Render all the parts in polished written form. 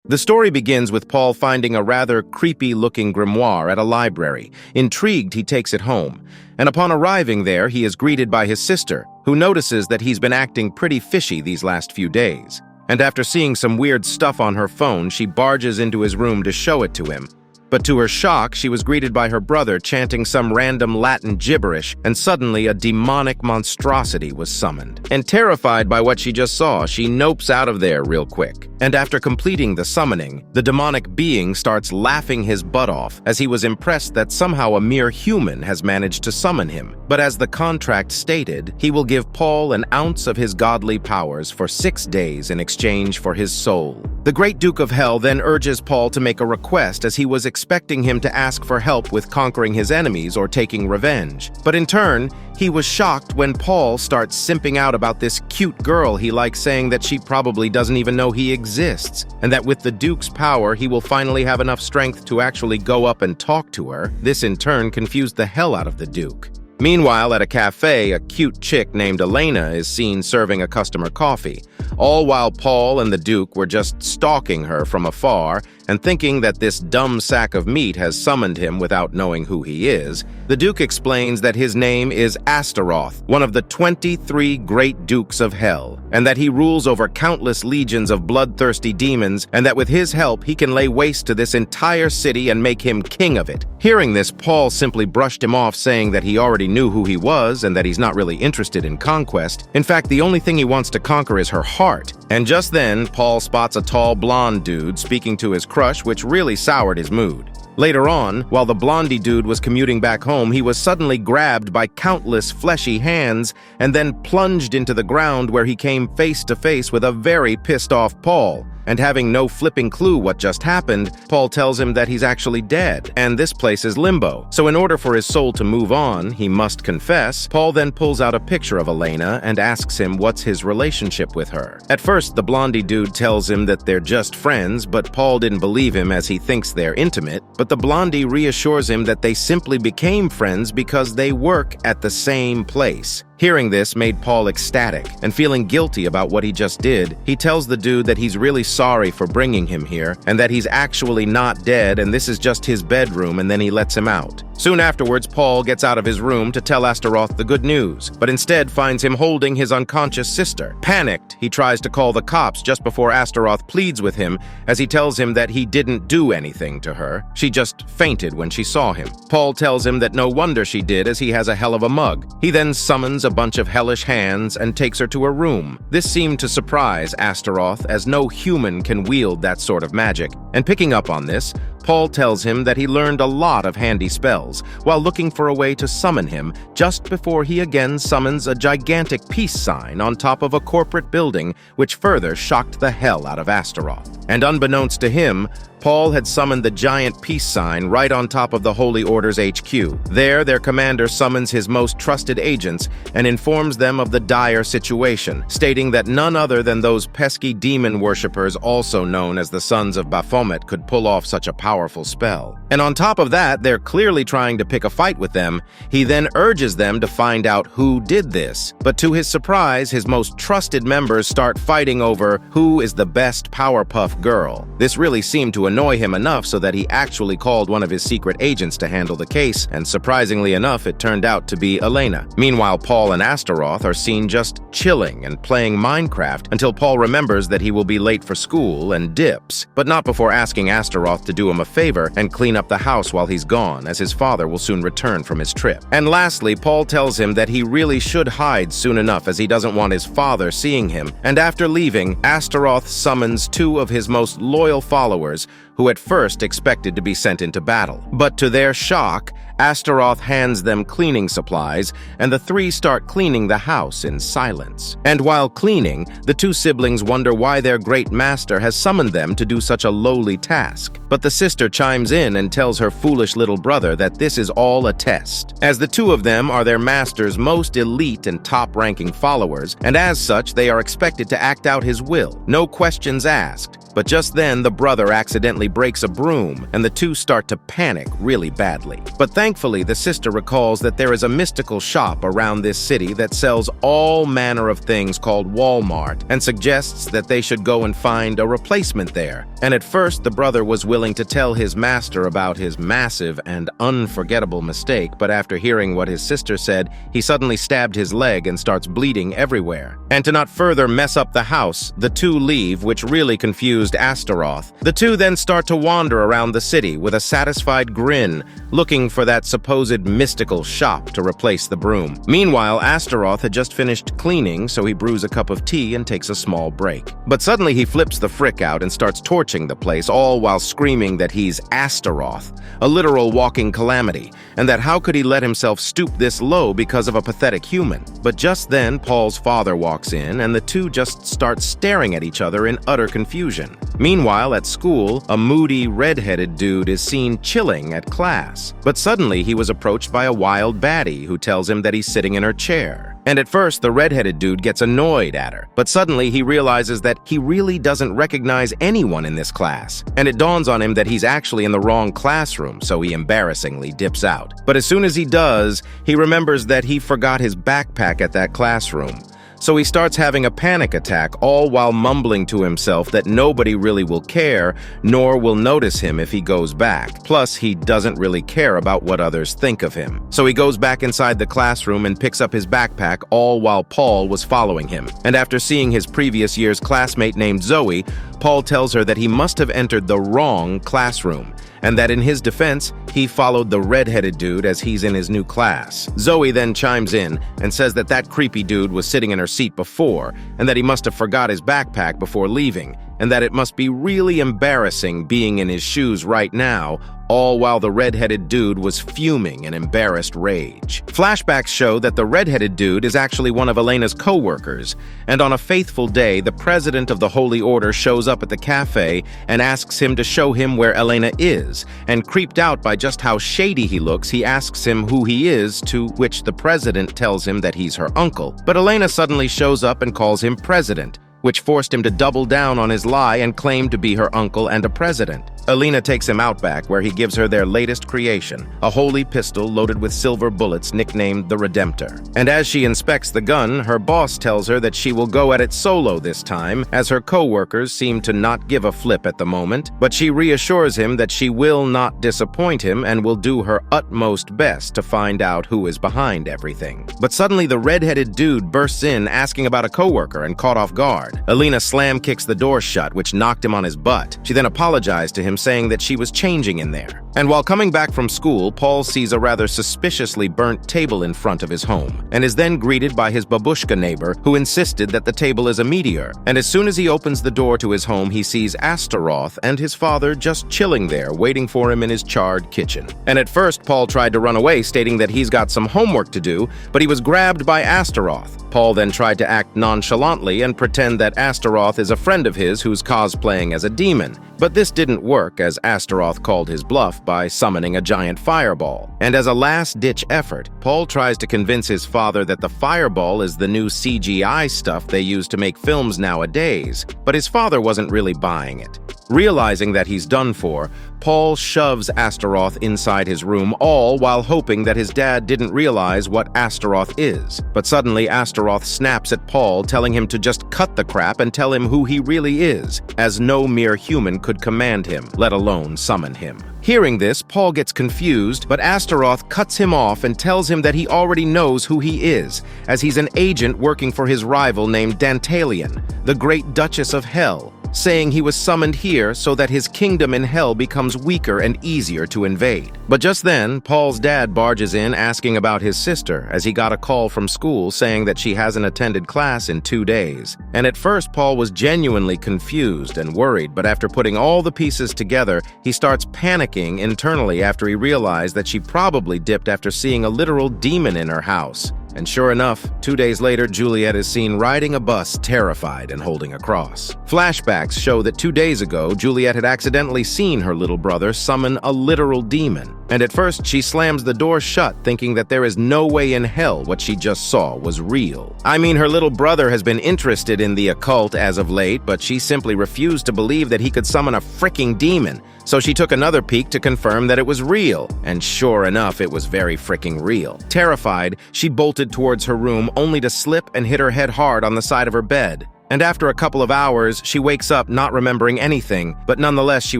The story begins with Paul finding a rather creepy-looking grimoire at a library. Intrigued, he takes it home, and upon arriving there, he is greeted by his sister, who notices that he's been acting pretty fishy these last few days. And after seeing some weird stuff on her phone, she barges into his room to show it to him. But to her shock, she was greeted by her brother chanting some random Latin gibberish, and suddenly a demonic monstrosity was summoned. And terrified by what she just saw, she nopes out of there real quick. And after completing the summoning, the demonic being starts laughing his butt off as he was impressed that somehow a mere human has managed to summon him. But as the contract stated, he will give Paul an ounce of his godly powers for 6 days in exchange for his soul. The Great Duke of Hell then urges Paul to make a request, as he was expecting him to ask for help with conquering his enemies or taking revenge. But in turn, he was shocked when Paul starts simping out about this cute girl he likes, saying that she probably doesn't even know he exists, and that with the Duke's power, he will finally have enough strength to actually go up and talk to her. This in turn confused the hell out of the Duke. Meanwhile, at a cafe, a cute chick named Elena is seen serving a customer coffee, all while Paul and the Duke were just stalking her from afar and thinking that this dumb sack of meat has summoned him without knowing who he is. The Duke explains that his name is Astaroth, one of the 23 great dukes of hell, and that he rules over countless legions of bloodthirsty demons, and that with his help he can lay waste to this entire city and make him king of it. Hearing this, Paul simply brushed him off, saying that he already knew who he was and that he's not really interested in conquest. In fact, the only thing he wants to conquer is her heart. And just then, Paul spots a tall blonde dude speaking to his crush, which really soured his mood. Later on, while the blondie dude was commuting back home, he was suddenly grabbed by countless fleshy hands and then plunged into the ground, where he came face to face with a very pissed off Paul. And having no flipping clue what just happened, Paul tells him that he's actually dead, and this place is limbo. So in order for his soul to move on, he must confess. Paul then pulls out a picture of Elena and asks him what's his relationship with her. At first, the blondie dude tells him that they're just friends, but Paul didn't believe him, as he thinks they're intimate. But the blondie reassures him that they simply became friends because they work at the same place. Hearing this made Paul ecstatic, and feeling guilty about what he just did, he tells the dude that he's really sorry for bringing him here, and that he's actually not dead and this is just his bedroom, and then he lets him out. Soon afterwards, Paul gets out of his room to tell Astaroth the good news, but instead finds him holding his unconscious sister. Panicked, he tries to call the cops just before Astaroth pleads with him, as he tells him that he didn't do anything to her. She just fainted when she saw him. Paul tells him that no wonder she did, as he has a hell of a mug. He then summons a bunch of hellish hands and takes her to her room. This seemed to surprise Astaroth, as no human can wield that sort of magic. And picking up on this, Paul tells him that he learned a lot of handy spells while looking for a way to summon him, just before he again summons a gigantic peace sign on top of a corporate building, which further shocked the hell out of Astaroth. And unbeknownst to him, Paul had summoned the giant peace sign right on top of the Holy Order's HQ. There, their commander summons his most trusted agents and informs them of the dire situation, stating that none other than those pesky demon worshippers, also known as the Sons of Baphomet, could pull off such a powerful spell. And on top of that, they're clearly trying to pick a fight with them. He then urges them to find out who did this. But to his surprise, his most trusted members start fighting over who is the best Powerpuff Girl. This really seemed to annoy him enough so that he actually called one of his secret agents to handle the case, and surprisingly enough, it turned out to be Elena. Meanwhile, Paul and Astaroth are seen just chilling and playing Minecraft until Paul remembers that he will be late for school and dips, but not before asking Astaroth to do him a favor and clean up the house while he's gone, as his father will soon return from his trip. And lastly, Paul tells him that he really should hide soon enough, as he doesn't want his father seeing him. And after leaving, Astaroth summons 2 of his most loyal followers, who at first expected to be sent into battle. But to their shock, Astaroth hands them cleaning supplies, and the 3 start cleaning the house in silence. And while cleaning, the 2 siblings wonder why their great master has summoned them to do such a lowly task. But the sister chimes in and tells her foolish little brother that this is all a test, as the 2 of them are their master's most elite and top-ranking followers, and as such, they are expected to act out his will, no questions asked. But just then, the brother accidentally breaks a broom, and the two start to panic really badly. But thankfully, the sister recalls that there is a mystical shop around this city that sells all manner of things called Walmart, and suggests that they should go and find a replacement there. And at first, the brother was willing to tell his master about his massive and unforgettable mistake, but after hearing what his sister said, he suddenly stabbed his leg and starts bleeding everywhere. And to not further mess up the house, the two leave, which really confused Astaroth. The two then start to wander around the city with a satisfied grin, looking for that supposed mystical shop to replace the broom. Meanwhile, Astaroth had just finished cleaning, so he brews a cup of tea and takes a small break. But suddenly he flips the frick out and starts torching the place, all while screaming that he's Astaroth, a literal walking calamity, and that how could he let himself stoop this low because of a pathetic human. But just then, Paul's father walks in, and the two just start staring at each other in utter confusion. Meanwhile, at school, a moody, red-headed dude is seen chilling at class. But suddenly, he was approached by a wild baddie who tells him that he's sitting in her chair. And at first, the red-headed dude gets annoyed at her. But suddenly, he realizes that he really doesn't recognize anyone in this class. And it dawns on him that he's actually in the wrong classroom, so he embarrassingly dips out. But as soon as he does, he remembers that he forgot his backpack at that classroom. So he starts having a panic attack, all while mumbling to himself that nobody really will care, nor will notice him if he goes back. Plus, he doesn't really care about what others think of him. So he goes back inside the classroom and picks up his backpack, all while Paul was following him. And after seeing his previous year's classmate named Zoe, Paul tells her that he must have entered the wrong classroom, and that in his defense, he followed the red-headed dude as he's in his new class. Zoe then chimes in and says that that creepy dude was sitting in her seat before, and that he must have forgot his backpack before leaving, and that it must be really embarrassing being in his shoes right now, all while the red-headed dude was fuming in embarrassed rage. Flashbacks show that the red-headed dude is actually one of Elena's co-workers, and on a faithful day, the president of the Holy Order shows up at the cafe and asks him to show him where Elena is, and creeped out by just how shady he looks, he asks him who he is, to which the president tells him that he's her uncle. But Elena suddenly shows up and calls him president, which forced him to double down on his lie and claim to be her uncle and a president. Elena takes him out back, where he gives her their latest creation, a holy pistol loaded with silver bullets nicknamed the Redemptor. And as she inspects the gun, her boss tells her that she will go at it solo this time, as her co-workers seem to not give a flip at the moment, but she reassures him that she will not disappoint him and will do her utmost best to find out who is behind everything. But suddenly the red-headed dude bursts in asking about a co-worker and caught off guard. Elena slam kicks the door shut, which knocked him on his butt. She then apologized to him, saying that she was changing in there. And while coming back from school, Paul sees a rather suspiciously burnt table in front of his home, and is then greeted by his babushka neighbor, who insisted that the table is a meteor. And as soon as he opens the door to his home, he sees Astaroth and his father just chilling there, waiting for him in his charred kitchen. And at first, Paul tried to run away, stating that he's got some homework to do, but he was grabbed by Astaroth. Paul then tried to act nonchalantly and pretend that Astaroth is a friend of his who's cosplaying as a demon. But this didn't work, as Astaroth called his bluff by summoning a giant fireball. And as a last-ditch effort, Paul tries to convince his father that the fireball is the new CGI stuff they use to make films nowadays, but his father wasn't really buying it. Realizing that he's done for, Paul shoves Astaroth inside his room, all while hoping that his dad didn't realize what Astaroth is. But suddenly Astaroth snaps at Paul, telling him to just cut the crap and tell him who he really is, as no mere human could command him, let alone summon him. Hearing this, Paul gets confused, but Astaroth cuts him off and tells him that he already knows who he is, as he's an agent working for his rival named Dantalion, the Great Duchess of Hell, saying he was summoned here so that his kingdom in hell becomes weaker and easier to invade. But just then, Paul's dad barges in asking about his sister, as he got a call from school saying that she hasn't attended class in 2 days. And at first, Paul was genuinely confused and worried, but after putting all the pieces together, he starts panicking internally after he realized that she probably dipped after seeing a literal demon in her house. And sure enough, 2 days later, Juliet is seen riding a bus, terrified and holding a cross. Flashbacks show that 2 days ago, Juliet had accidentally seen her little brother summon a literal demon. And at first, she slams the door shut, thinking that there is no way in hell what she just saw was real. I mean, her little brother has been interested in the occult as of late, but she simply refused to believe that he could summon a freaking demon. So she took another peek to confirm that it was real, and sure enough, it was very freaking real. Terrified, she bolted towards her room only to slip and hit her head hard on the side of her bed. And after a couple of hours, she wakes up not remembering anything, but nonetheless she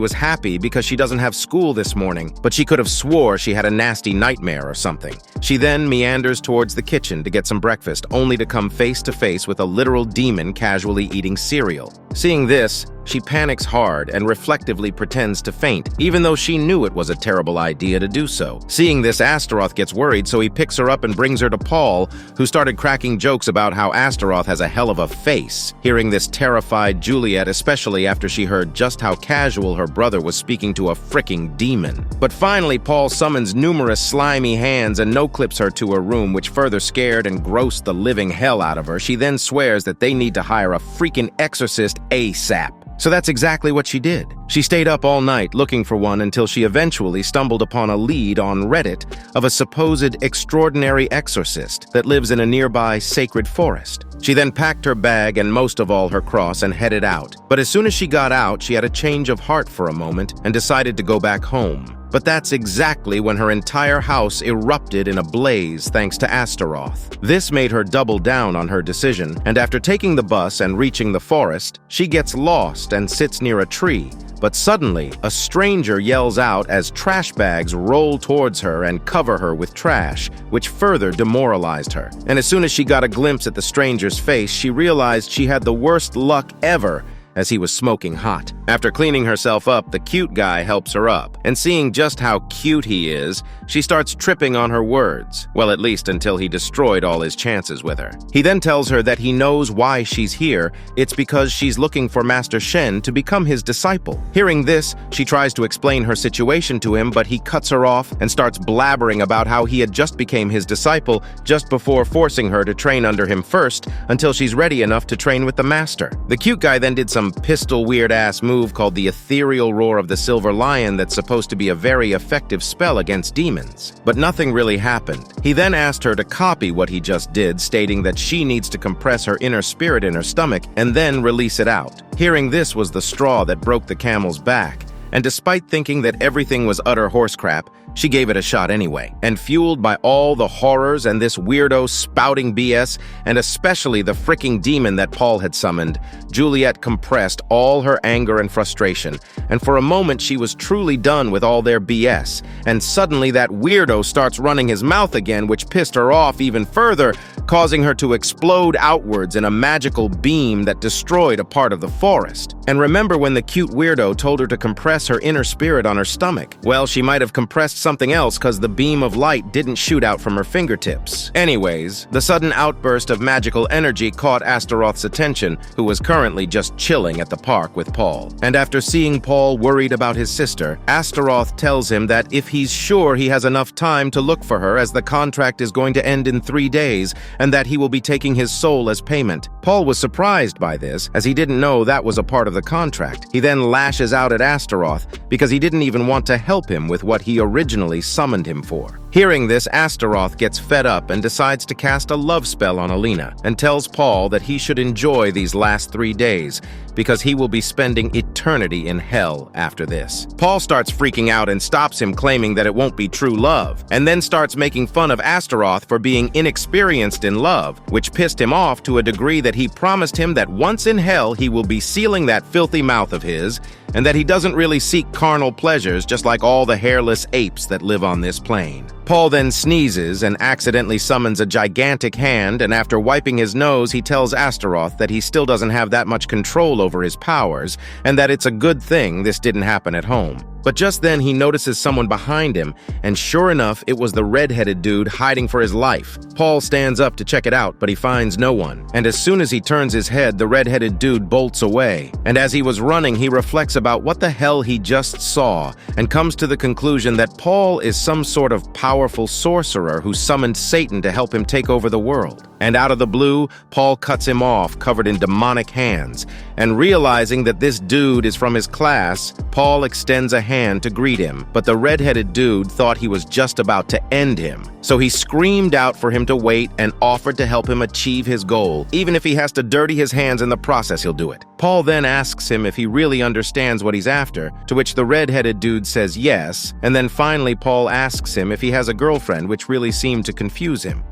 was happy because she doesn't have school this morning, but she could have swore she had a nasty nightmare or something. She then meanders towards the kitchen to get some breakfast, only to come face to face with a literal demon casually eating cereal. Seeing this, she panics hard and reflectively pretends to faint, even though she knew it was a terrible idea to do so. Seeing this, Astaroth gets worried, so he picks her up and brings her to Paul, who started cracking jokes about how Astaroth has a hell of a face. Hearing this terrified Juliet, especially after she heard just how casual her brother was speaking to a fricking demon. But finally, Paul summons numerous slimy hands and no-clips her to her room, which further scared and grossed the living hell out of her. She then swears that they need to hire a freaking exorcist ASAP. So that's exactly what she did. She stayed up all night looking for one until she eventually stumbled upon a lead on Reddit of a supposed extraordinary exorcist that lives in a nearby sacred forest. She then packed her bag and most of all her cross and headed out. But as soon as she got out, she had a change of heart for a moment and decided to go back home. But that's exactly when her entire house erupted in a blaze thanks to Astaroth. This made her double down on her decision, and after taking the bus and reaching the forest, she gets lost and sits near a tree. But suddenly, a stranger yells out as trash bags roll towards her and cover her with trash, which further demoralized her. And as soon as she got a glimpse at the stranger's face, she realized she had the worst luck ever, as he was smoking hot. After cleaning herself up, the cute guy helps her up, and seeing just how cute he is, she starts tripping on her words. Well, at least until he destroyed all his chances with her. He then tells her that he knows why she's here. It's because she's looking for Master Shen to become his disciple. Hearing this, she tries to explain her situation to him, but he cuts her off and starts blabbering about how he had just became his disciple just before forcing her to train under him first until she's ready enough to train with the master. The cute guy then did some pistol weird-ass move called the Ethereal Roar of the Silver Lion that's supposed to be a very effective spell against demons. But nothing really happened. He then asked her to copy what he just did, stating that she needs to compress her inner spirit in her stomach and then release it out. Hearing this was the straw that broke the camel's back, and despite thinking that everything was utter horse crap, she gave it a shot anyway. And fueled by all the horrors and this weirdo spouting BS, and especially the freaking demon that Paul had summoned, Juliet compressed all her anger and frustration, and for a moment she was truly done with all their BS. And suddenly that weirdo starts running his mouth again, which pissed her off even further, causing her to explode outwards in a magical beam that destroyed a part of the forest. And remember when the cute weirdo told her to compress her inner spirit on her stomach? Well, she might have compressed something else because the beam of light didn't shoot out from her fingertips. Anyways, the sudden outburst of magical energy caught Astaroth's attention, who was currently just chilling at the park with Paul. And after seeing Paul worried about his sister, Astaroth tells him that if he's sure he has enough time to look for her, as the contract is going to end in 3 days, and that he will be taking his soul as payment. Paul was surprised by this, as he didn't know that was a part of the contract. He then lashes out at Astaroth because he didn't even want to help him with what he originally summoned him for. Hearing this, Astaroth gets fed up and decides to cast a love spell on Alina and tells Paul that he should enjoy these last 3 days because he will be spending eternity in hell after this. Paul starts freaking out and stops him, claiming that it won't be true love, and then starts making fun of Astaroth for being inexperienced in love, which pissed him off to a degree that he promised him that once in hell he will be sealing that filthy mouth of his, and that he doesn't really seek carnal pleasures just like all the hairless apes that live on this plane. Paul then sneezes and accidentally summons a gigantic hand, and after wiping his nose, he tells Astaroth that he still doesn't have that much control over his powers, and that it's a good thing this didn't happen at home. But just then he notices someone behind him, and sure enough, it was the red-headed dude hiding for his life. Paul stands up to check it out, but he finds no one. And as soon as he turns his head, the red-headed dude bolts away. And as he was running, he reflects about what the hell he just saw, and comes to the conclusion that Paul is some sort of powerful sorcerer who summoned Satan to help him take over the world. And out of the blue, Paul cuts him off, covered in demonic hands. And realizing that this dude is from his class, Paul extends a hand to greet him, but the red-headed dude thought he was just about to end him. So he screamed out for him to wait and offered to help him achieve his goal. Even if he has to dirty his hands in the process, he'll do it. Paul then asks him if he really understands what he's after, to which the red-headed dude says yes, and then finally Paul asks him if he has a girlfriend, which really seemed to confuse him.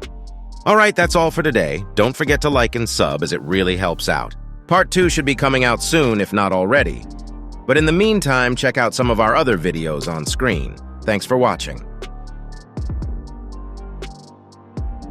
Alright, that's all for today. Don't forget to like and sub as it really helps out. Part 2 should be coming out soon, if not already. But in the meantime, check out some of our other videos on screen. Thanks for watching.